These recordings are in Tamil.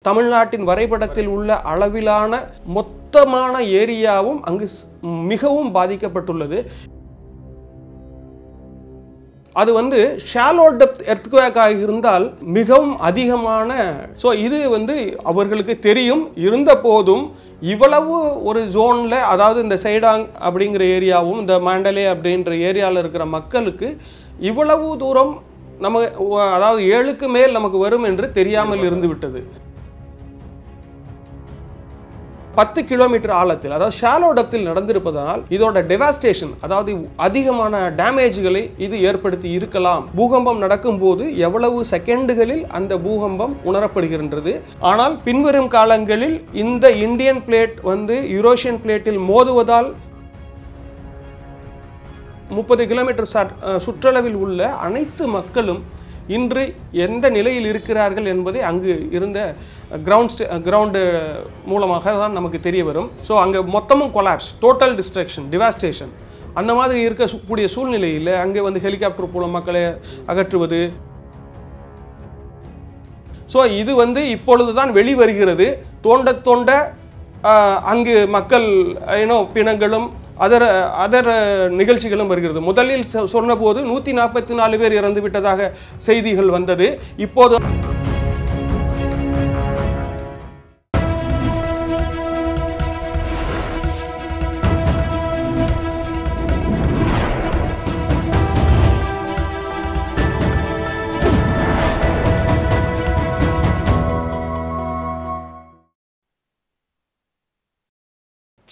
தமிழ்நாட்டின் வரைபடத்தில் உள்ள அளவிலான மொத்தமான ஏரியாவும் அங்கு மிகவும் பாதிக்கப்பட்டுள்ளது. அது வந்து ஷாலோ டெப்த் எர்த்குவேக்காக இருந்தால் மிகவும் அதிகமான இது வந்து அவர்களுக்கு தெரியும். இருந்த போதும் இவ்வளவு ஒரு ஜோனில், அதாவது இந்த சைடாங் அப்படிங்கிற ஏரியாவும் இந்த மாண்டலே அப்படின்ற ஏரியாவில் இருக்கிற மக்களுக்கு இவ்வளவு தூரம் அதாவது 7க்கு மேல் நமக்கு வரும் என்று தெரியாமல் இருந்து விட்டது. 10 கிலோமீட்டர் ஆழத்தில், அதாவது ஷாலோ டெப்த்தில் நடந்திருப்பதனால் இதோட டெவாஸ்டேஷன், அதாவது அதிகமான டேமேஜ்களை இது ஏற்படுத்தி இருக்கலாம். பூகம்பம் நடக்கும் போது எவ்வளவு செகண்டுகளில் அந்த பூகம்பம் உணரப்படுகின்றது. ஆனால் பின்வரும் காலங்களில் இந்த இந்தியன் பிளேட் வந்து யூரோஷியன் பிளேட்டில் மோதுவதால் 30 கிலோமீட்டர் சுற்றளவில் உள்ள அனைத்து மக்களும் இன்று எந்த நிலையில் இருக்கிறார்கள் என்பதை அங்கு இருந்த கிரவுண்டு மூலமாக தான் நமக்கு தெரிய வரும். அங்கே மொத்தமும் கொலாப்ஸ், டோட்டல் டிஸ்ட்ரக்ஷன், டிவாஸ்டேஷன் அந்த மாதிரி இருக்கக்கூடிய சூழ்நிலையில் அங்கே வந்து ஹெலிகாப்டர் மூலம் மக்களை அகற்றுவது. இது வந்து இப்பொழுது தான் வெளிவருகிறது. தோண்ட அங்கு மக்கள் பிணங்களும் அதர் நிகழ்ச்சிகளும் வருகிறது. முதலில் சொன்னபோது 144 பேர் இறந்து விட்டதாக செய்திகள் வந்தது. இப்போது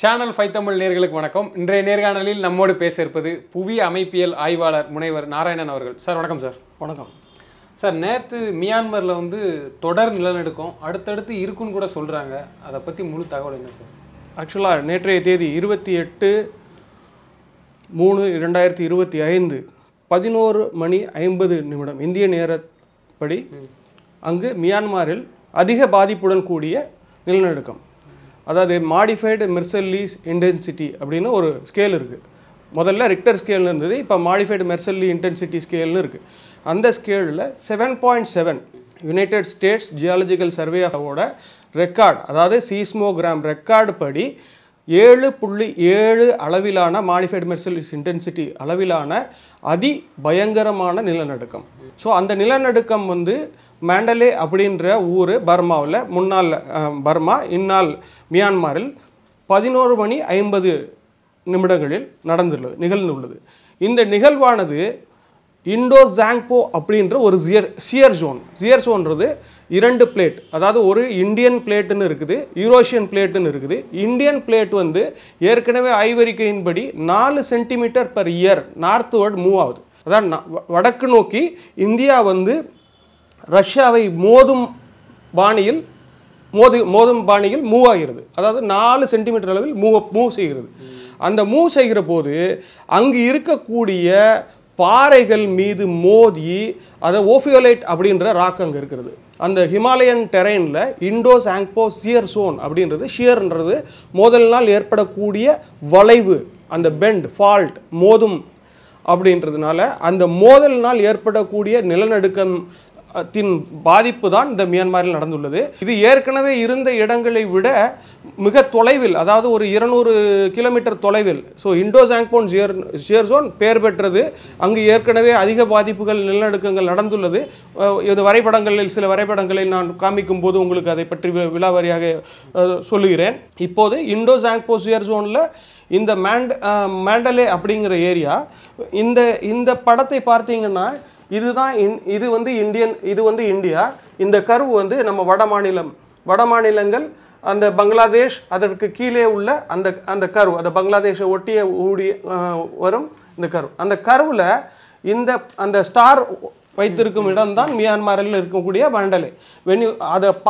சேனல் 5 தமிழ் நேயர்களுக்கு வணக்கம். இன்றைய நேர்காணலில் நம்மோடு பேச இருப்பது புவி அமைப்பியல் ஆய்வாளர் முனைவர் நாராயணன் அவர்கள். சார் வணக்கம். சார் வணக்கம். சார், நேற்று மியான்மரில் வந்து தொடர் நிலநடுக்கம் அடுத்தடுத்து இருக்குன்னு கூட சொல்கிறாங்க. அதை பற்றி முழு தகவல் என்ன சார்? ஆக்சுவலாக நேற்றைய தேதி 28/3/2025 11:50 இந்திய நேரப்படி அங்கு மியான்மரில் அதிக பாதிப்புடன் கூடிய நிலநடுக்கம், அதாவது மாடிஃபைடு மெர்சல்லீஸ் இன்டென்சிட்டி அப்படின்னு ஒரு ஸ்கேல் இருக்குது. முதல்ல ரிக்டர் ஸ்கேல்னு இருந்தது, இப்போ மாடிஃபைடு மெர்சல்லி இன்டென்சிட்டி ஸ்கேல்னு இருக்குது. அந்த ஸ்கேலில் 7.7 யுனைடெட் ஸ்டேட்ஸ் ஜியாலஜிக்கல் சர்வேவோட ரெக்கார்டு, அதாவது சீஸ்மோகிராம் ரெக்கார்டு படி 7.7 அளவிலான மாடிஃபைடு மெர்சல்லிஸ் இன்டென்சிட்டி அளவிலான அதி பயங்கரமான நிலநடுக்கம். அந்த நிலநடுக்கம் வந்து மாண்டலே அப்படின்ற ஊர் பர்மாவில், முன்னாள் பர்மா இந்நாள் மியான்மரில் 11:50 நிகழ்ந்துள்ளது. இந்த நிகழ்வானது இண்டோ ஜாங்போ அப்படின்ற ஒரு சியர் ஜோன்றது 2 பிளேட், அதாவது ஒரு இந்தியன் பிளேட்டுன்னு இருக்குது, யூரோஷியன் பிளேட்டுன்னு இருக்குது. இந்தியன் பிளேட் வந்து ஏற்கனவே ஆய்வறிக்கையின்படி 4 சென்டிமீட்டர் பர் இயர் நார்த்வர்ட் மூவ் ஆகுது. அதாவது வடக்கு நோக்கி இந்தியா வந்து ரஷ்யாவை மோதும் பாணியில் மூவ் ஆகிறது. அதாவது 4 சென்டிமீட்டர் அளவில் மூவ் செய்கிறது. அந்த மூவ் செய்கிற போது அங்கு இருக்கக்கூடிய பாறைகள் மீது மோதி, அதை ஓஃபியோலைட் அப்படின்ற ராக் அங்கே இருக்கிறது. அந்த ஹிமாலயன் டெரெயினில் இண்டோ சாங்போ சியர் சோன் அப்படின்றது, ஷியர்ன்றது மோதல் நாள் ஏற்படக்கூடிய வளைவு, அந்த பெண்ட் ஃபால்ட் மோதும் அப்படின்றதுனால அந்த மோதல் நாள் ஏற்படக்கூடிய நிலநடுக்கம் பாதிப்பு தான் இந்த மியான்மரில் நடந்துள்ளது. இது ஏற்கனவே இருந்த இடங்களை விட மிக தொலைவில், அதாவது ஒரு 200 கிலோமீட்டர் தொலைவில். இண்டோ சாங்போன் ஷியர் ஜோன் பெயர் பெற்றது. அங்கு ஏற்கனவே அதிக பாதிப்புகள், நிலநடுக்கங்கள் நடந்துள்ளது. இது வரைபடங்களில், சில வரைபடங்களை நான் காமிக்கும் போது உங்களுக்கு அதை பற்றி விலாவாரியாக சொல்லுகிறேன். இப்போது இண்டோ சாங்போ ஷியர் ஜோனில் இந்த மாண்டலே அப்படிங்கிற ஏரியா, இந்த படத்தை பார்த்தீங்கன்னா இது வந்து இந்தியா. இந்த கர்வ் வந்து நம்ம வட மாநிலங்கள், அந்த பங்களாதேஷ், அதற்கு கீழே உள்ள அந்த கர்வ், அந்த பங்களாதேஷை ஒட்டிய வரும் இந்த கர்வ். அந்த கர்வில் அந்த ஸ்டார் வைத்திருக்கும் இடம்தான் மியான்மரில் இருக்கக்கூடிய மாண்டலே.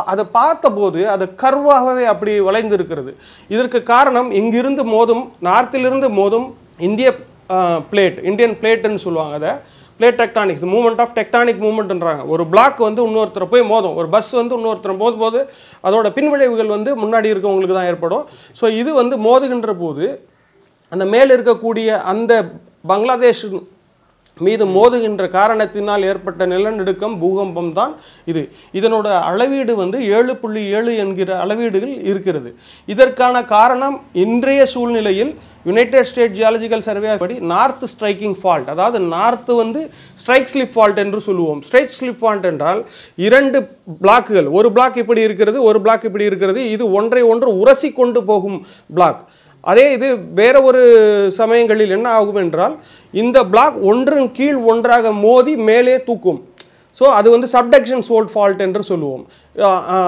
அதை பார்த்தபோது அது கர்வாகவே அப்படி வளைந்து இருக்கிறது. இதற்கு காரணம் இங்கிருந்து மோதும், நார்த்திலிருந்து மோதும் இந்தியன் பிளேட்டுன்னு சொல்லுவாங்க. அதை plate tectonics, movement of tectonic மூவ்மெண்ட்ன்றாங்க. ஒரு பிளாக் வந்து இன்னொருத்தரை போய் மோதும், ஒரு பஸ் வந்து இன்னொருத்தரை மோதும் போது அதோட பின்விளைவுகள் வந்து முன்னாடி இருக்கவங்களுக்கு தான் ஏற்படும். இது வந்து மோதுகின்ற போது அந்த மேலே இருக்கக்கூடிய அந்த பங்களாதேஷ் மீது மோதுகின்ற காரணத்தினால் ஏற்பட்ட நிலநடுக்கம் பூகம்பம் தான் இது. இதனோட அளவீடு வந்து 7.7 என்கிற அளவீடுகள் இருக்கிறது. இதற்கான காரணம் இன்றைய சூழ்நிலையில் யுனைடெட் ஸ்டேட் ஜியாலஜிக்கல் சர்வே படி நார்த் ஸ்ட்ரைக்கிங் ஃபால்ட், அதாவது நார்த்து வந்து ஸ்ட்ரைக் ஸ்லிப் ஃபால்ட் என்று சொல்லுவோம். ஸ்ட்ரைக் ஸ்லிப் ஃபால்ட் என்றால் 2 பிளாக்குகள், ஒரு பிளாக் இப்படி இருக்கிறது, ஒரு பிளாக் இப்படி இருக்கிறது, இது ஒன்றை ஒன்று உரசி கொண்டு போகும் பிளாக். அதே இது வேற ஒரு சமயங்களில் என்ன ஆகும் என்றால் இந்த பிளாக் ஒன்றின் கீழ் ஒன்றாக மோதி மேலே தூக்கும். ஸோ அது வந்து சப்டக்ஷன் ஃபோல்ட் ஃபால்ட் என்று சொல்லுவோம்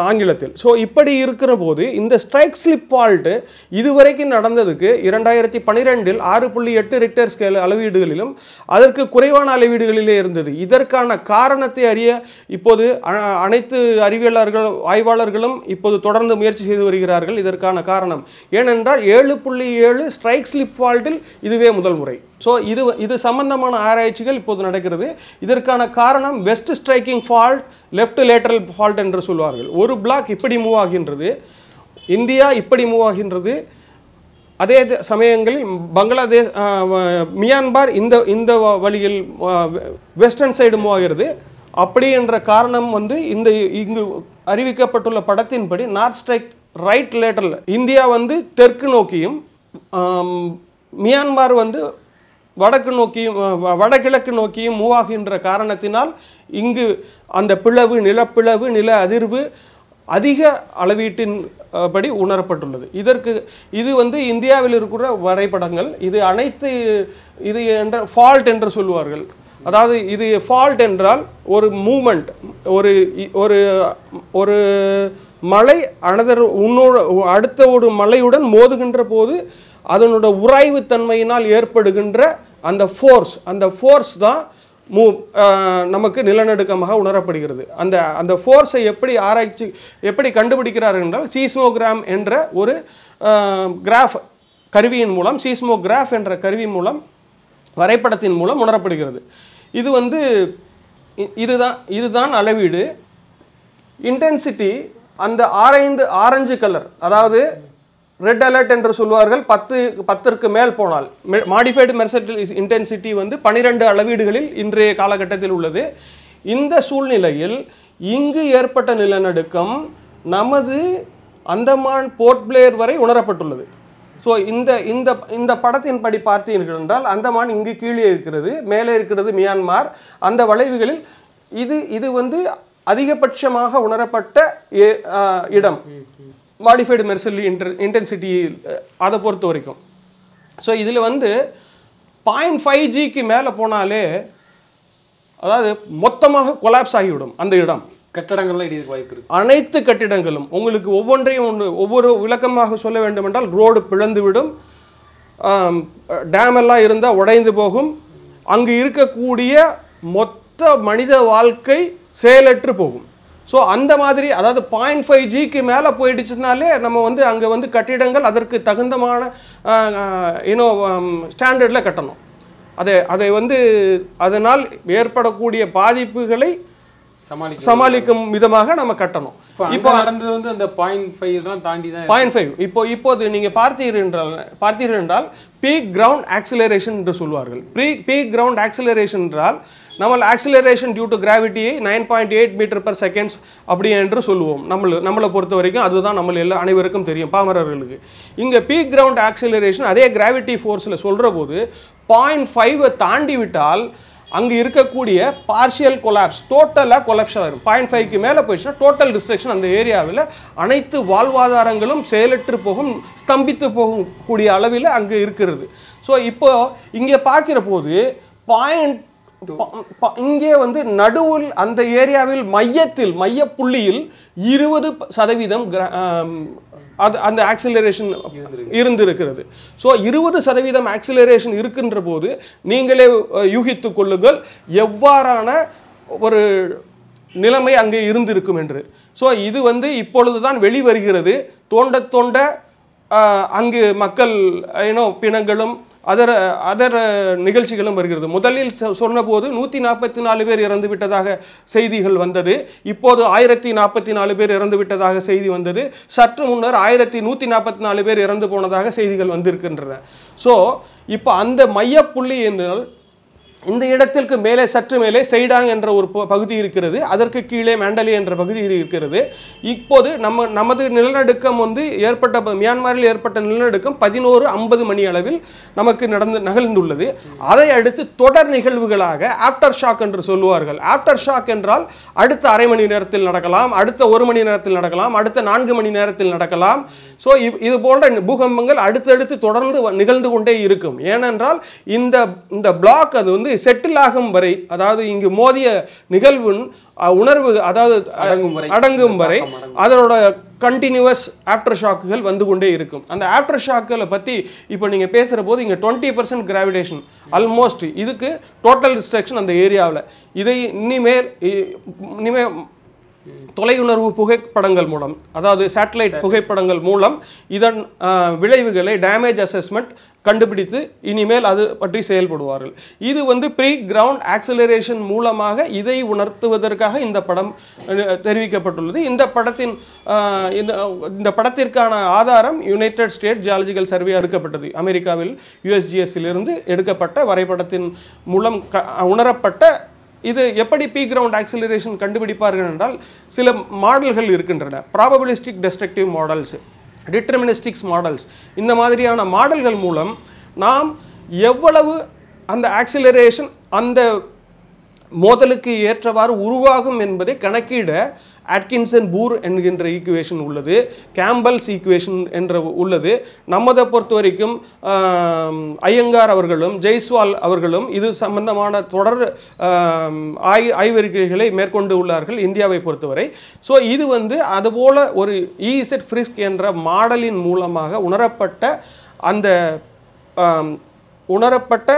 ஆங்கிலத்தில். ஸோ இப்படி இருக்கிற போது இந்த ஸ்ட்ரைக் ஸ்லிப் ஃபால்ட்டு இதுவரைக்கும் நடந்ததுக்கு 2012 6.8 ரிக்டர் ஸ்கேல் அளவீடுகளிலும் அதற்கு குறைவான அளவீடுகளிலே இருந்தது. இதற்கான காரணத்தை அறிய இப்போது அனைத்து ஆய்வாளர்களும் இப்போது தொடர்ந்து முயற்சி செய்து வருகிறார்கள். இதற்கான காரணம் ஏனென்றால் 7.7 ஸ்ட்ரைக் ஸ்லிப் ஃபால்ட்டில் இதுவே முதல் முறை. ஸோ இது சம்பந்தமான ஆராய்ச்சிகள் இப்போது நடக்கிறது. இதற்கான காரணம் west striking fault, left lateral fault என்று சொல்வார்கள். ஒரு பிளாக் இப்படி மூவ் ஆகின்றது, இந்தியா இப்படி மூவ் ஆகின்றது. அதே சமயங்களில் பங்களாதேஷ், மியான்மர் இந்த வழியில் வெஸ்டர்ன் சைடு மூவ் ஆகிறது. அப்படி என்ற காரணம் வந்து இங்கு அறிவிக்கப்பட்டுள்ள படத்தின்படி north strike right lateral, India வந்து தெற்கு நோக்கியும் மியான்மர் வந்து வடக்கு நோக்கியும் வடகிழக்கு நோக்கியும் மூவ் ஆகின்ற காரணத்தினால் இங்கு அந்த பிளவு, நிலப்பிளவு, நில அதிர்வு அதிக அளவீட்டின் படி உணரப்பட்டுள்ளது. இது வந்து இந்தியாவில் இருக்கிற வரைபடங்கள். இது அனைத்து இது என்ற ஃபால்ட் என்று சொல்லுவார்கள். அதாவது இது ஃபால்ட் என்றால் ஒரு மூமெண்ட், ஒரு மலை அடுத்த ஒரு மலையுடன் மோதுகின்ற போது அதனோட உராய்வு தன்மையினால் ஏற்படுகின்ற அந்த ஃபோர்ஸ் தான் நமக்கு நிலநடுக்கமாக உணரப்படுகிறது. அந்த ஃபோர்ஸை எப்படி கண்டுபிடிக்கிறார்கள் என்றால் சீஸ்மோகிராம் என்ற ஒரு கிராஃப் கருவியின் மூலம், சீஸ்மோகிராஃப் என்ற கருவி மூலம், வரைபடத்தின் மூலம் உணரப்படுகிறது. இது வந்து இதுதான் அளவீடு. இன்டென்சிட்டி அந்த ஆரஞ்சு கலர், அதாவது ரெட் அலர்ட் என்று சொல்வார்கள். 10ற்கு மேல் போனால் மாடிஃபைடு மெர்சல் இன்டென்சிட்டி வந்து 12 அளவீடுகளில் இன்றைய காலகட்டத்தில் உள்ளது. இந்த சூழ்நிலையில் இங்கு ஏற்பட்ட நிலநடுக்கம் நமது அந்தமான் போர்ட் பிளேயர் வரை உணரப்பட்டுள்ளது. ஸோ இந்த படத்தின் படி பார்த்தீர்கள் என்றால் அந்தமான் இங்கு கீழே இருக்கிறது, மேலே இருக்கிறது மியான்மர். அந்த வளைவுகளில் இது வந்து அதிகபட்சமாக உணரப்பட்ட இடம் மாடிஃபைடு மெர்சல் இன்டென்சிட்டி அதை பொறுத்த வரைக்கும். ஸோ இதில் வந்து 0.5Gக்கு மேலே போனாலே அதாவது மொத்தமாக கொலாப்ஸ் ஆகிவிடும் அந்த இடம். கட்டடங்கள்லாம் இடியதுக்கு வாய்ப்பு இருக்கு. அனைத்து கட்டிடங்களும் உங்களுக்கு ஒவ்வொரு விளக்கமாக சொல்ல வேண்டும் என்றால் ரோடு பிளந்து விடும், டேம் எல்லாம் இருந்தால் உடைந்து போகும், அங்கு இருக்கக்கூடிய மொத்த மனித வாழ்க்கை செயலற்று போகும். ஸோ அந்த மாதிரி, அதாவது 0.5Gக்கு மேலே போயிடுச்சுனாலே நம்ம வந்து அங்கே வந்து கட்டிடங்கள் அதற்கு தகுந்தமான ஸ்டாண்டர்டில் கட்டணும். அதை வந்து அதனால் ஏற்படக்கூடிய பாதிப்புகளை சமாளிக்கும் விதமாக நம்ம கட்டணும். இப்போ நடந்தது வந்து அந்த 0.5 தான் தாண்டி தான் 0.5. இப்போது நீங்கள் பார்த்தீர்கள் என்றால் பீக் கிரவுண்ட் ஆக்சிலரேஷன் என்று சொல்வார்கள். பீக் கிரவுண்ட் ஆக்சிலரேஷன் என்றால் நம்ம ஆக்சிலரேஷன் டியூ டு கிராவிட்டியை 9.8 மீட்டர் பர் செகண்ட்ஸ் அப்படி என்று சொல்லுவோம். நம்மளை பொறுத்த வரைக்கும் அதுதான் நம்ம அனைவருக்கும் தெரியும், பாமரர்களுக்கு. இங்கே பீக் கிரவுண்ட் ஆக்சிலரேஷன் அதே கிராவிட்டி ஃபோர்ஸில் சொல்கிற போது 0.5 தாண்டி விட்டால் அங்கே இருக்கக்கூடிய பார்ஷியல் கொலாப்ஸ், டோட்டலாக கொலாப்ஸ் ஆகும். 0.5க்கு மேலே போயிடுச்சுன்னா டோட்டல் டிஸ்ட்ரக்ஷன் அந்த ஏரியாவில் அனைத்து வாழ்வாதாரங்களும் செயலற்று போகும், ஸ்தம்பித்து போகக்கூடிய அளவில் அங்கே இருக்கிறது. ஸோ இப்போ இங்கே பார்க்கிற போது இங்கே வந்து நடுவில் அந்த ஏரியாவில் மையப்புள்ளியில் 20% அந்த ஆக்சிலரேஷன் இருந்திருக்கிறது. ஸோ 20% ஆக்சிலரேஷன் இருக்கின்ற போது நீங்களே யூகித்துக் கொள்ளுங்கள் எவ்வாறான ஒரு நிலைமை அங்கே இருந்திருக்கும் என்று. ஸோ இது வந்து இப்பொழுதுதான் வெளிவருகிறது. தோண்ட அங்கு மக்கள் பிணங்களும் அதர் நிகழ்ச்சிகளும் வருகிறது. முதலில் சொன்னபோது 144 பேர் இறந்து விட்டதாக செய்திகள் வந்தது. இப்போது 1044 பேர் இறந்து விட்டதாக செய்தி வந்தது. சற்று முன்னர் 1144 பேர் இறந்து போனதாக செய்திகள் வந்திருக்கின்றன. ஸோ இப்போ அந்த மையப்புள்ளி என்றால் இந்த இடத்திற்கு மேலே சற்று மேலே செய்டாங் என்ற ஒரு பகுதி இருக்கிறது, அதற்கு கீழே மேண்டலி என்ற பகுதி இருக்கிறது. இப்போது நமது நிலநடுக்கம் வந்து மியான்மரில் ஏற்பட்ட நிலநடுக்கம் 11:50 மணி அளவில் நமக்கு நகர்ந்துள்ளது. அதை அடுத்து தொடர் நிகழ்வுகளாக ஆஃப்டர் ஷாக் என்று சொல்லுவார்கள். ஆஃப்டர் ஷாக் என்றால் அடுத்த அரை மணி நேரத்தில் நடக்கலாம், அடுத்த 1 மணி நேரத்தில் நடக்கலாம், அடுத்த 4 மணி நேரத்தில் நடக்கலாம். ஸோ இது போன்ற பூகம்பங்கள் அடுத்தடுத்து தொடர்ந்து நிகழ்ந்து கொண்டே இருக்கும். ஏனென்றால் இந்த பிளாக் அது வந்து செட்டில் ஆகும் வரை, அதாவது இங்கு மோதிய நிகழ்வின் உணர்வு அதாவது அடங்கும் வரை அதோட கண்டினியூவஸ் ஆஃப்டர் ஷாக்குகள் வந்து கொண்டே இருக்கும். அந்த ஆஃப்டர் ஷாக்குகளை பற்றி இப்போ நீங்கள் பேசுகிற போது இங்கே 20% கிராவிடேஷன் ஆல்மோஸ்ட், இதுக்கு டோட்டல் டிஸ்ட்ரக்ஷன் அந்த ஏரியாவில். இதை இனிமேல் தொலையுணர்வு புகைப்படங்கள் மூலம், அதாவது சேட்டலைட் புகைப்படங்கள் மூலம் இதன் விளைவுகளை டேமேஜ் அசஸ்மெண்ட் கண்டுபிடித்து இனிமேல் அது பற்றி செயல்படுவார்கள். இது வந்து ப்ரீ கிரவுண்ட் ஆக்சிலரேஷன் மூலமாக இதை உணர்த்துவதற்காக இந்த படம் தெரிவிக்கப்பட்டுள்ளது. இந்த படத்திற்கான ஆதாரம் யுனைடெட் ஸ்டேட் ஜியாலஜிக்கல் சர்வே எடுக்கப்பட்டது. அமெரிக்காவில் USGS-இலிருந்து எடுக்கப்பட்ட வரைபடத்தின் மூலம் உணரப்பட்ட. இது எப்படி பீ கிரவுண்ட் ஆக்சிலரேஷன் கண்டுபிடிப்பார்கள் என்றால் சில மாடல்கள் இருக்கின்றன. Probabilistic destructive models, deterministics models. இந்த மாதிரியான மாடல்கள் மூலம் நாம் எவ்வளவு அந்த ஆக்சிலரேஷன் அந்த மோதலுக்கு ஏற்றவாறு உருவாகும் என்பதை கணக்கிட அட்கின்சன் பூர் என்கின்ற ஈக்குவேஷன் உள்ளது, கேம்பல்ஸ் ஈக்குவேஷன் என்ற உள்ளது. நம்மதை பொறுத்த வரைக்கும் ஐயங்கார் அவர்களும் ஜெய்ஸ்வால் அவர்களும் இது சம்பந்தமான தொடர் ஆய்வறிக்கைகளை மேற்கொண்டு உள்ளார்கள் இந்தியாவை பொறுத்தவரை. ஸோ இது வந்து அதுபோல ஒரு EZ ஃப்ரிஸ்க் என்ற மாடலின் மூலமாக உணரப்பட்ட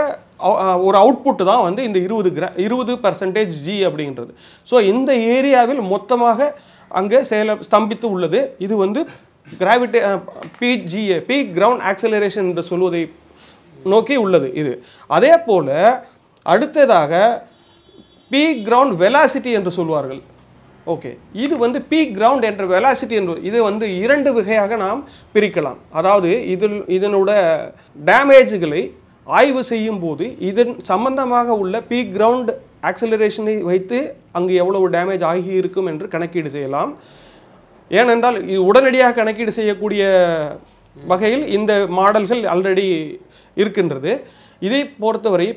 ஒரு அவுட்புட் தான் வந்து இந்த 20% G அப்படின்றது. ஸோ இந்த ஏரியாவில் மொத்தமாக அங்கே ஸ்தம்பித்து உள்ளது. இது வந்து PGA பீ கிரவுண்ட் ஆக்சிலரேஷன் என்று சொல்வதை நோக்கி உள்ளது இது. அதே போல் அடுத்ததாக பீ கிரவுண்ட் வெலாசிட்டி என்று சொல்வார்கள். ஓகே, இது வந்து பீக் கிரவுண்ட் என்ற வெலாசிட்டி என்று இது வந்து 2 வகையாக நாம் பிரிக்கலாம். அதாவது இதனோட டேமேஜ்களை ஆய்வு செய்யும் போது இதன் சம்பந்தமாக உள்ள பீக் கிரவுண்ட் ஆக்சிலரேஷனை வைத்து அங்கு எவ்வளவு டேமேஜ் ஆகி இருக்கும் என்று கணக்கீடு செய்யலாம். ஏனென்றால் இது உடனடியாக கணக்கீடு செய்யக்கூடிய வகையில் இந்த மாடல்கள் ஆல்ரெடி இருக்கின்றது. இதை பொறுத்தவரை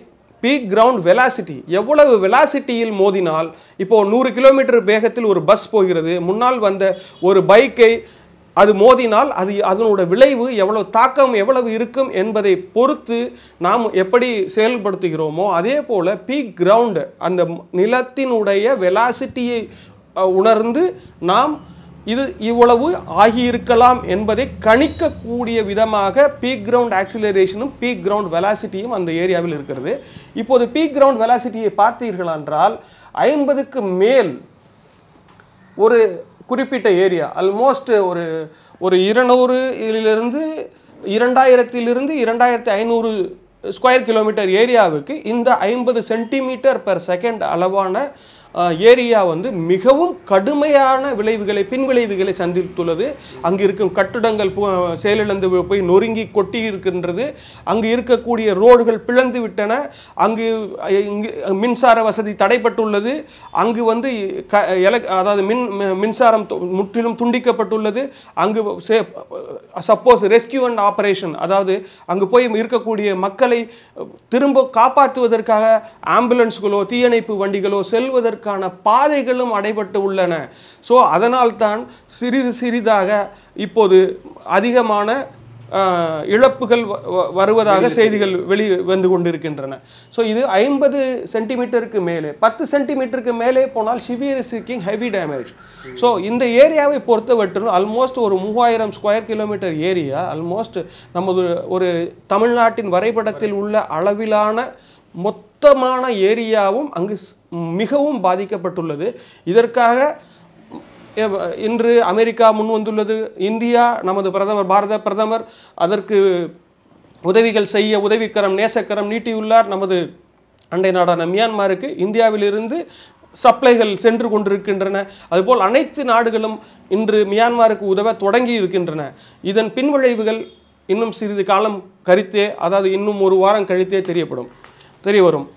பீக் கிரவுண்ட் வெலாசிட்டி, எவ்வளவு வெலாசிட்டியில் மோதினால், இப்போ 100 கிலோமீட்டர் வேகத்தில் ஒரு பஸ் போகிறது, முன்னால் வந்த ஒரு பைக்கை அது மோதினால் அதனோட விளைவு எவ்வளவு தாக்கம் எவ்வளவு இருக்கும் என்பதை பொறுத்து நாம் எப்படி செயல்படுத்துகிறோமோ அதே போல் பீக் கிரவுண்ட் அந்த நிலத்தினுடைய வெலாசிட்டியை உணர்ந்து நாம் இது இவ்வளவு ஆகியிருக்கலாம் என்பதை கணிக்கக்கூடிய விதமாக பீக் கிரவுண்ட் ஆக்சிலரேஷனும் பீக் கிரவுண்ட் வெலாசிட்டியும் அந்த ஏரியாவில் இருக்கிறது. இப்போது பீக் கிரவுண்ட் வெலாசிட்டியை பார்த்தீர்கள் என்றால் 50க்கு மேல் ஒரு குறிப்பிட்ட ஏரியா ஆல்மோஸ்ட் ஒரு 200 இலிருந்து 2500 ஸ்கொயர் கிலோமீட்டர் ஏரியாவுக்கு இந்த 50 சென்டிமீட்டர்/செகண்ட் அளவான ஏரியா வந்து மிகவும் கடுமையான பின்விளைவுகளை சந்தித்துள்ளது. அங்கு இருக்கும் கட்டிடங்கள் செயலிழந்து போய் நொறுங்கி கொட்டி இருக்கின்றது. அங்கு இருக்கக்கூடிய ரோடுகள் பிளந்து விட்டன. அங்கு மின்சார வசதி தடைப்பட்டுள்ளது. அங்கு வந்து அதாவது மின்சாரம் முற்றிலும் துண்டிக்கப்பட்டுள்ளது. அங்கு சப்போஸ் ரெஸ்கியூ அண்ட் ஆபரேஷன், அதாவது அங்கு போய் இருக்கக்கூடிய மக்களை திரும்ப காப்பாற்றுவதற்காக ஆம்புலன்ஸ்களோ தீயணைப்பு வண்டிகளோ செல்வதற்கு பாதைகளும் அடைபட்டு உள்ளன. ஸோ அதனால்தான் சிறிதாக இப்போது அதிகமான இழப்புகள் வருவதாக செய்திகள் வந்து கொண்டிருக்கின்றன. ஸோ இது 50 சென்டிமீட்டருக்கு மேலே 10 சென்டிமீட்டருக்கு மேலே போனால் severe seeking heavy damage. So இந்த ஏரியாவை பொறுத்தவரை ஆல்மோஸ்ட் ஒரு 3000 ஸ்கொயர் கிலோமீட்டர் ஏரியா ஆல்மோஸ்ட் நமது ஒரு தமிழ்நாட்டின் வரைபடத்தில் உள்ள அளவிலான மொத்தமான ஏரியாவும் அங்கு மிகவும் பாதிக்கப்பட்டுள்ளது. இதற்காக இன்று அமெரிக்கா முன் வந்துள்ளது. இந்தியா, நமது பாரத பிரதமர் அதற்கு உதவிகள் செய்ய உதவிக்கரம் நேசக்கரம் நீட்டியுள்ளார். நமது அண்டை நாடான மியான்மருக்கு இந்தியாவிலிருந்து சப்ளைகள் சென்று கொண்டிருக்கின்றன. அதுபோல் அனைத்து நாடுகளும் இன்று மியான்மருக்கு உதவ தொடங்கி இருக்கின்றன. இதன் பின்விளைவுகள் இன்னும் சிறிது காலம் கழித்தே, அதாவது இன்னும் 1 வாரம் கழித்தே தெரிய வரும்.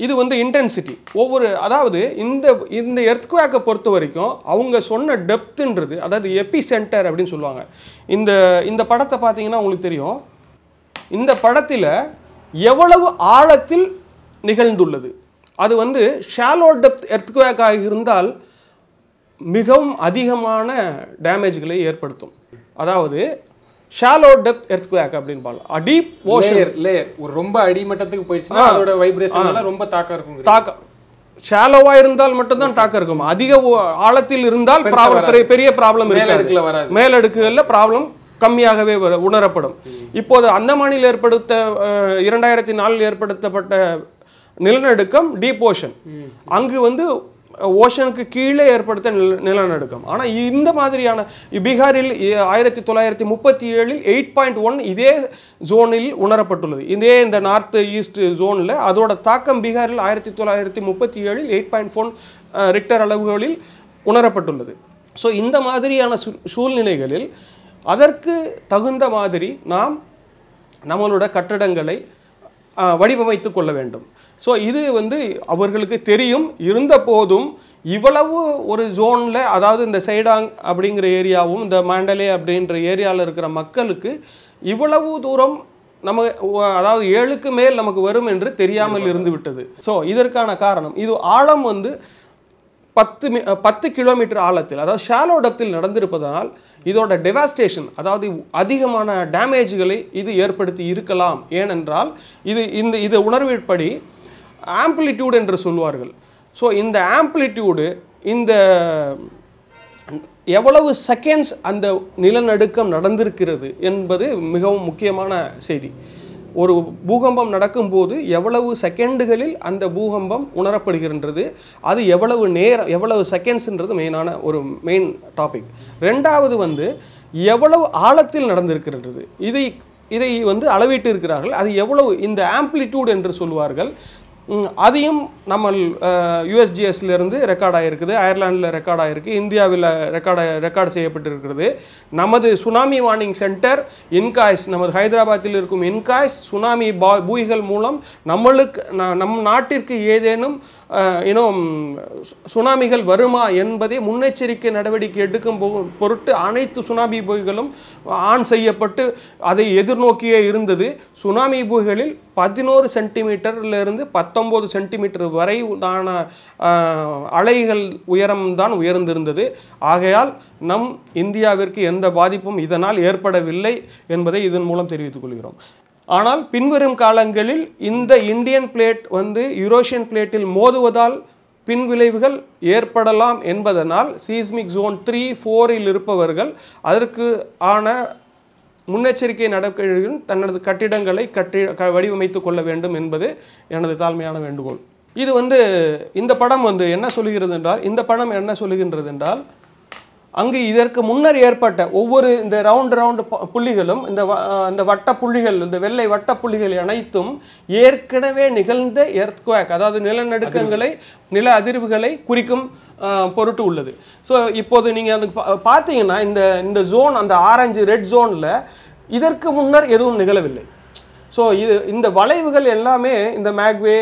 இது வந்து இன்டென்சிட்டி ஒவ்வொரு, அதாவது இந்த எர்த்குவேக்கை பொறுத்த வரைக்கும் அவங்க சொன்ன டெப்த்துன்றது, அதாவது எபி சென்டர் அப்படின்னு சொல்லுவாங்க. இந்த படத்தை பார்த்தீங்கன்னா உங்களுக்கு தெரியும், இந்த படத்தில் எவ்வளவு ஆழத்தில் நிகழ்ந்துள்ளது. அது வந்து ஷாலோ டெப்த் எர்த்குவேக்காக இருந்தால் மிகவும் அதிகமான டேமேஜ்களை ஏற்படுத்தும். அதாவது ஷாலோ டெப்த் எர்த்குவேக் அப்படின்னு சொல்லலாம். டீப் ஓஷன் லேயர் ஒரு ரொம்ப அடிமட்டத்துக்கு போயிடுச்சுன்னா அதோட வைப்ரேஷனால ரொம்ப தாக்கம் இருக்கும். தாக்கம் ஷாலோவா இருந்தால் மட்டும்தான் தாக்கம் இருக்கும். அதிக ஆழத்தில் இருந்தால் பெரிய ப்ராப்ளம் இருக்காது. மேலடுக்குகளில் ப்ராப்ளம் கம்மியாகவே உணரப்படும். இப்போது அந்தமானில் 2004 ஏற்படுத்தப்பட்ட நிலநடுக்கம் டீப் ஓஷன், அங்கு வந்து ஓஷனுக்கு கீழே ஏற்படுத்த நிலநடுக்கம். ஆனால் இந்த மாதிரியான பீகாரில் 1937 8.1 இதே ஜோனில் உணரப்பட்டுள்ளது. இந்த நார்த் ஈஸ்ட் ஜோனில் அதோட தாக்கம் பீகாரில் 1937 8.4 ரிக்டர் அளவுகளில் உணரப்பட்டுள்ளது. ஸோ இந்த மாதிரியான சூழ்நிலைகளில் அதற்கு தகுந்த மாதிரி நாம் நம்மளோட கட்டடங்களை வடிவமைத்து கொள்ள வேண்டும். ஸோ இது வந்து அவர்களுக்கு தெரியும். இருந்த போதும் இவ்வளவு ஒரு ஜோனில், அதாவது இந்த சைடாங் அப்படிங்கிற ஏரியாவும் இந்த மாண்டலே அப்படின்ற ஏரியாவில் இருக்கிற மக்களுக்கு இவ்வளவு தூரம் அதாவது 7க்கு மேல் நமக்கு வரும் என்று தெரியாமல் இருந்து விட்டது. ஸோ இதற்கான காரணம், இது ஆழம் வந்து 10 கிலோமீட்டர் ஆழத்தில், அதாவது ஷாலோ டெப்த்தில் நடந்திருப்பதனால் இதோட டெவாஸ்டேஷன், அதாவது அதிகமான டேமேஜ்களை இது ஏற்படுத்தி இருக்கலாம். ஏனென்றால் இது உணர்வின்படி ஆம்பிளிடியூட் என்று சொல்வார்கள். ஸோ இந்த ஆம்பிளிடியூடு, இந்த எவ்வளவு செகண்ட்ஸ் அந்த நிலநடுக்கம் நடந்திருக்கிறது என்பது மிகவும் முக்கியமான செய்தி. ஒரு பூகம்பம் நடக்கும்போது எவ்வளவு செகண்டுகளில் அந்த பூகம்பம் உணரப்படுகின்றது, அது எவ்வளவு செகண்ட்ஸ்ன்றது மெயின் டாபிக். ரெண்டாவது வந்து எவ்வளவு ஆழத்தில் நடந்திருக்கின்றது, இதை வந்து அளவிட்டு இருக்கிறார்கள். அது எவ்வளவு, இந்த ஆம்பிளிடியூட் என்று சொல்வார்கள். அதையும் நம்ம யூஎஸ்ஜிஎஸ்லேருந்து ரெக்கார்ட் ஆகிருக்குது, அயர்லாண்டில் ரெக்கார்ட் ஆகிருக்கு, இந்தியாவில் ரெக்கார்டு செய்யப்பட்டிருக்கிறது. நமது சுனாமி வார்னிங் சென்டர் இன்காய்ஸ், நமது ஹைதராபாத்தில் இருக்கும் இன்காய்ஸ் சுனாமி பூய்கள் மூலம் நம் நாட்டிற்கு ஏதேனும் சுனாமிகள் வருமா என்பதை முன்னெச்சரிக்கை நடவடிக்கை எடுக்கும் பொருட்டு அனைத்து சுனாமி பூய்களும் ஆன் செய்யப்பட்டு அதை எதிர்நோக்கியே இருந்தது. சுனாமி பூய்களில் 11 சென்டிமீட்டர்லேருந்து 19 சென்டிமீட்டர் வரை அலைகள் உயரம்தான் உயர்ந்திருந்தது. ஆகையால் நம் இந்தியாவிற்கு எந்த பாதிப்பும் இதனால் ஏற்படவில்லை என்பதை இதன் மூலம் தெரிவித்துக் கொள்கிறோம். ஆனால் பின்வரும் காலங்களில் இந்த இந்தியன் பிளேட் வந்து யூரோஷியன் பிளேட்டில் மோதுவதால் பின்விளைவுகள் ஏற்படலாம் என்பதனால் சீஸ்மிக் ஜோன் 3, 4 இருப்பவர்கள் அதற்கு ஆன முன்னெச்சரிக்கை நடவடிக்கைகள் தனது கட்டிடங்களை வடிவமைத்து கொள்ள வேண்டும் என்பது எனது தாழ்மையான வேண்டுகோள். இது வந்து இந்த படம் வந்து என்ன சொல்லுகின்றது என்றால் அங்கு இதற்கு முன்னர் ஏற்பட்ட ஒவ்வொரு இந்த ரவுண்ட் புள்ளிகளும், இந்த வட்ட புள்ளிகள், இந்த வெள்ளை வட்ட புள்ளிகள் அனைத்தும் ஏற்கனவே நிகழ்ந்த எர்த்குவேக், அதாவது நிலநடுக்கங்களை, நில அதிர்வுகளை குறிக்கும் பொருட்டு உள்ளது. ஸோ இப்போது நீங்கள் அது பார்த்தீங்கன்னா இந்த ஜோன், அந்த ஆரஞ்சு ரெட் ஜோனில் இதற்கு முன்னர் எதுவும் நிகழவில்லை. ஸோ இந்த வளைவுகள் எல்லாமே இந்த மேக்வே,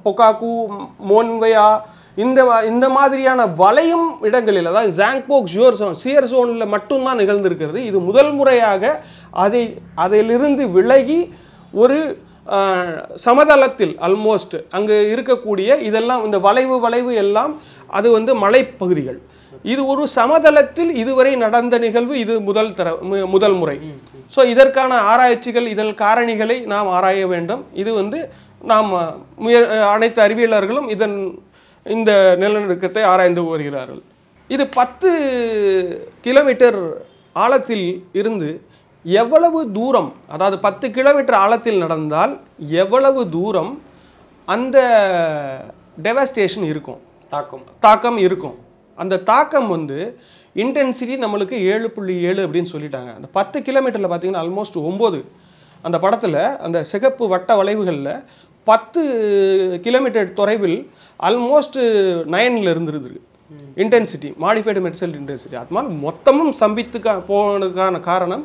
பொக்காக்கு, மோன்வையா, இந்த மாதிரியான வளையும் இடங்களில், அதாவது ஜாங்போக் சியர் ஜோனில் மட்டும்தான் நிகழ்ந்திருக்கிறது. இது முதல் முறையாக அதிலிருந்து விலகி ஒரு சமதளத்தில் ஆல்மோஸ்ட் அங்கு இருக்கக்கூடிய இதெல்லாம், இந்த வளைவு எல்லாம் அது வந்து மலைப்பகுதிகள். இது ஒரு சமதளத்தில் இதுவரை நடந்த நிகழ்வு, இது முதல் முறை. ஸோ இதற்கான ஆராய்ச்சிகள், இதன் காரணிகளை நாம் ஆராய வேண்டும். இது வந்து நாம் அனைத்து அறிவியலர்களும் இந்த நிலநடுக்கத்தை ஆராய்ந்து வருகிறார்கள். இது 10 கிலோமீட்டர் ஆழத்தில் இருந்து எவ்வளவு தூரம், அதாவது 10 கிலோமீட்டர் ஆழத்தில் நடந்தால் எவ்வளவு தூரம் அந்த டெவாஸ்டேஷன் இருக்கும், தாக்கம் இருக்கும். அந்த தாக்கம் வந்து இன்டென்சிட்டி நம்மளுக்கு 7.7 அப்படின்னு சொல்லிட்டாங்க. அந்த 10 கிலோமீட்டரில் பார்த்தீங்கன்னா ஆல்மோஸ்ட் 9. அந்த படத்தில் அந்த சிகப்பு வட்ட வளைவுகளில் 10 கிலோமீட்டர் தொலைவில் ஆல்மோஸ்ட் 9 இருந்துருது இன்டென்சிட்டி, மாடிஃபைடு மெர்சல் இன்டென்சிட்டி. அதனால் மொத்தமும் சம்பித்து போனதுக்கான காரணம்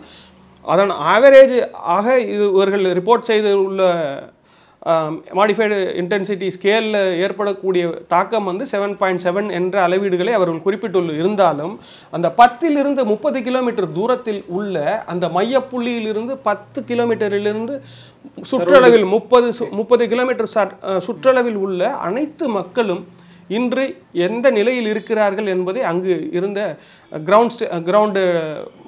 அதன் ஆவரேஜ் ஆக இவர்கள் ரிப்போர்ட் செய்து உள்ள மாடிஃபைடு இன்டென்சிட்டி ஸ்கேலில் ஏற்படக்கூடிய தாக்கம் வந்து 7.7 என்ற அளவீடுகளை அவர்கள் குறிப்பிட்டுள்ள இருந்தாலும் அந்த 10 30 கிலோமீட்டர் தூரத்தில் உள்ள அந்த மையப்புள்ளியிலிருந்து 10 கிலோமீட்டரிலிருந்து சுற்றளவில் 30 கிலோமீட்டர் சுற்றளவில் உள்ள அனைத்து மக்களும் இன்று எந்த நிலையில் இருக்கிறார்கள் என்பதை அங்கு இருந்த கிரவுண்டு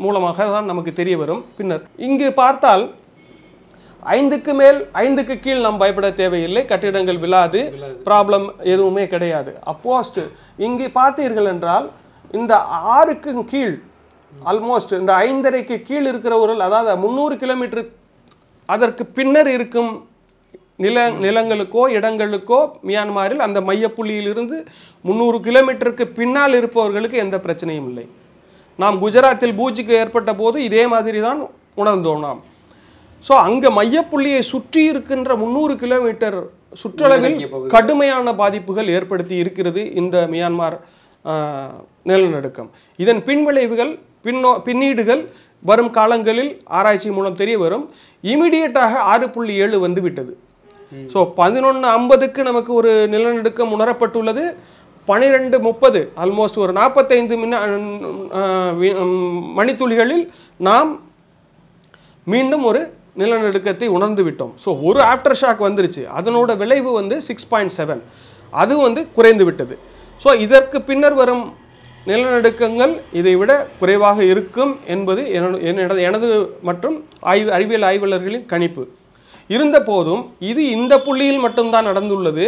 மூலமாக தான் நமக்கு தெரிய வரும். பின்னர் இங்கு பார்த்தால் 5க்கு கீழ் நாம் பயப்பட தேவையில்லை, கட்டிடங்கள் விழாது, ப்ராப்ளம் எதுவுமே கிடையாது. அப்போஸ்ட் இங்கே பார்த்தீர்கள் என்றால் இந்த 6க்கு கீழ் ஆல்மோஸ்ட் இந்த 5.5க்கு கீழ் இருக்கிறவர்கள், அதாவது 300 கிலோமீட்டர் அதற்கு பின்னர் இருக்கும் நிலங்களுக்கோ இடங்களுக்கோ மியான்மரில் அந்த மையப்புள்ளியிலிருந்து 300 கிலோமீட்டருக்கு பின்னால் இருப்பவர்களுக்கு எந்த பிரச்சனையும் இல்லை. நாம் குஜராத்தில் பூஜிக்கு ஏற்பட்ட போது இதே மாதிரி தான் உணர்ந்தோம் நாம். ஸோ அங்கே மையப்புள்ளியை சுற்றி இருக்கின்ற 300 கிலோமீட்டர் சுற்றளவில் கடுமையான பாதிப்புகள் ஏற்படுத்தி இருக்கிறது இந்த மியான்மர் நிலநடுக்கம். இதன் பின்விளைவுகள் பின்னீடுகள் வரும் காலங்களில் ஆராய்ச்சி மூலம் தெரிய வரும். இமிடியேட்டாக 6.7 வந்து விட்டது. ஸோ 11:50க்கு நமக்கு ஒரு நிலநடுக்கம் உணரப்பட்டுள்ளது. 12:30 ஆல்மோஸ்ட் ஒரு 45 மணித்துளிகளில் நாம் மீண்டும் ஒரு நிலநடுக்கத்தை உணர்ந்து விட்டோம். ஸோ ஒரு ஆஃப்டர் ஷாக் வந்துருச்சு, அதனோட விளைவு வந்து 6.7, அது வந்து குறைந்து விட்டது. ஸோ இதற்கு பின்னர் வரும் நிலநடுக்கங்கள் இதை விட குறைவாக இருக்கும் என்பது எனது மற்றும் அறிவியல் ஆய்வாளர்களின் கணிப்பு. இருந்த போதும் இது இந்த புள்ளியில் மட்டும்தான் நடந்துள்ளது.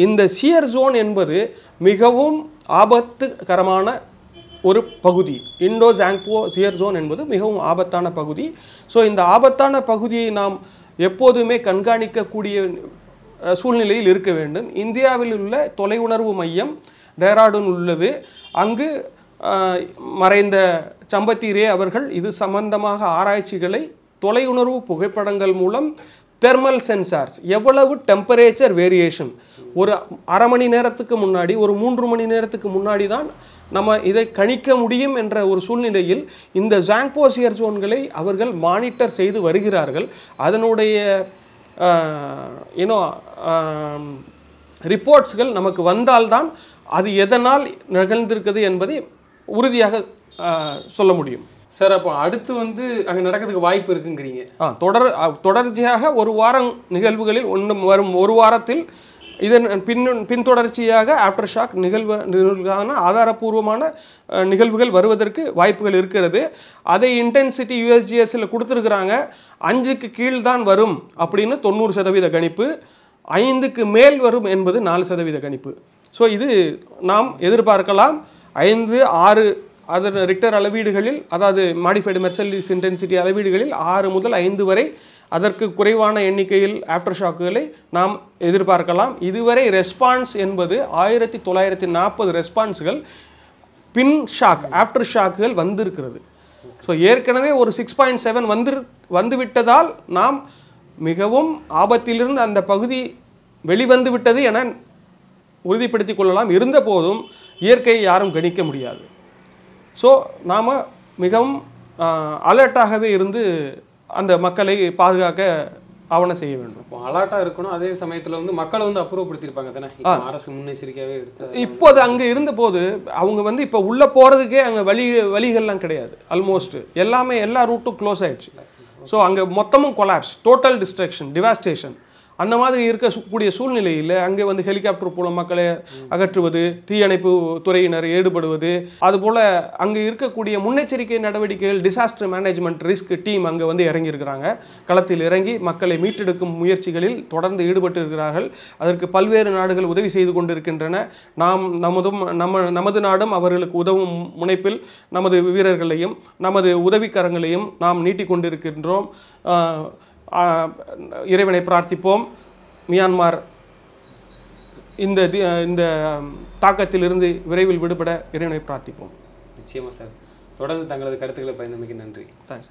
இந்த சியர் ஜோன் என்பது மிகவும் ஆபத்துகரமான ஒரு பகுதி. இண்டோ ஜாங்போ சியர் ஜோன் என்பது மிகவும் ஆபத்தான பகுதி. ஸோ இந்த ஆபத்தான பகுதியை நாம் எப்போதுமே கண்காணிக்கக்கூடிய சூழ்நிலையில் இருக்க வேண்டும். இந்தியாவில் உள்ள தொலையுணர்வு மையம் டேராடூன் உள்ளது. அங்கு மறைந்த சம்பத்தி ரே அவர்கள் இது சம்பந்தமாக ஆராய்ச்சிகளை தொலையுணர்வு புகைப்படங்கள் மூலம் தெர்மல் சென்சார்ஸ், எவ்வளவு டெம்பரேச்சர் வேரியேஷன் ஒரு அரை மணி நேரத்துக்கு முன்னாடி, ஒரு 3 மணி நேரத்துக்கு முன்னாடி தான் நம்ம இதை கணிக்க முடியும் என்ற ஒரு சூழ்நிலையில் இந்த ஜாங்போ சியர் ஜோன்களை அவர்கள் மானிட்டர் செய்து வருகிறார்கள். அதனுடைய ரிப்போர்ட்ஸ்கள் நமக்கு வந்தால்தான் அது எதனால் நிகழ்ந்திருக்குது என்பதை உறுதியாக சொல்ல முடியும். சார், அப்போ அடுத்து வந்து அங்கே நடக்கிறதுக்கு வாய்ப்பு இருக்குங்கிறீங்க? தொடர்ச்சியாக ஒரு வாரம் நிகழ்வுகளில் வரும் ஒரு வாரத்தில் இதன் பின்தொடர்ச்சியாக ஆஃப்டர் ஷாக் நிகழ்வுக்கான ஆதாரபூர்வமான நிகழ்வுகள் வருவதற்கு வாய்ப்புகள் இருக்கிறது. அதை இன்டென்சிட்டி USGSல கொடுத்துருக்குறாங்க. 5க்கு கீழ் தான் வரும் அப்படின்னு 90% கணிப்பு, 5க்கு மேல் வரும் என்பது 4% கணிப்பு. ஸோ இது நாம் எதிர்பார்க்கலாம். 5, 6 அதன் ரிக்டர் அளவீடுகளில், அதாவது மாடிஃபைடு மெர்சல்லிஸ் இன்டென்சிட்டி அளவீடுகளில் 6 முதல் 5 வரை, அதற்கு குறைவான எண்ணிக்கையில் ஆஃப்டர் ஷாக்குகளை நாம் எதிர்பார்க்கலாம். இதுவரை ரெஸ்பான்ஸ் என்பது 1940 ரெஸ்பான்ஸ்கள் பின் ஷாக் ஆஃப்டர் ஷாக்குகள் வந்திருக்கிறது. ஸோ ஏற்கனவே ஒரு 6.7 வந்துவிட்டதால் நாம் மிகவும் ஆபத்திலிருந்து அந்த பகுதி வெளிவந்து விட்டது என உறுதிப்படுத்திக் கொள்ளலாம். இருந்த போதும் இயற்கையை யாரும் கணிக்க முடியாது. ஸோ நாம் மிகவும் அலர்ட்டாகவே இருந்து அந்த மக்களை பாதுகாக்க ஆவணம் செய்ய வேண்டும். இப்போ அலர்ட்டாக இருக்கணும். அதே சமயத்தில் வந்து மக்களை வந்து அப்புறப்படுத்தியிருப்பாங்க தானே, அரசு முன்னெச்சரிக்கையாகவே எடுத்து. இப்போது அங்கே இருந்தபோது அவங்க வந்து இப்போ உள்ளே போகிறதுக்கே அங்கே வழிகள்லாம் கிடையாது. ஆல்மோஸ்ட் எல்லா ரூட்டும் க்ளோஸ் ஆயிடுச்சு. ஸோ அங்கே மொத்தமும் கொலாப்ஸ், டோட்டல் டிஸ்ட்ரக்ஷன், டிவாஸ்டேஷன் அந்த மாதிரி இருக்கக்கூடிய சூழ்நிலையில் அங்கே வந்து ஹெலிகாப்டர் மூலம் மக்களை அகற்றுவது, தீயணைப்பு துறையினர் ஈடுபடுவது, அதுபோல் அங்கே இருக்கக்கூடிய முன்னெச்சரிக்கை நடவடிக்கைகள், டிசாஸ்டர் மேனேஜ்மெண்ட் ரிஸ்க் டீம் அங்கே வந்து இறங்கியிருக்கிறாங்க. களத்தில் இறங்கி மக்களை மீட்டெடுக்கும் முயற்சிகளில் தொடர்ந்து ஈடுபட்டு இருக்கிறார்கள். அதற்கு பல்வேறு நாடுகள் உதவி செய்து கொண்டிருக்கின்றன. நமது நாடும் அவர்களுக்கு உதவும் முனைப்பில் நமது வீரர்களையும் நமது உதவிக்கரங்களையும் நாம் நீட்டிக்கொண்டிருக்கின்றோம். இறைவனை பிரார்த்திப்போம். மியான்மர் இந்த தாக்கத்திலிருந்து விரைவில் விடுபட இறைவனை பிரார்த்திப்போம். நிச்சயமா சார். தொடர்ந்து தங்களது கருத்துக்களை பயந்தமைக்கு நன்றி. தேங்க்ஸ்.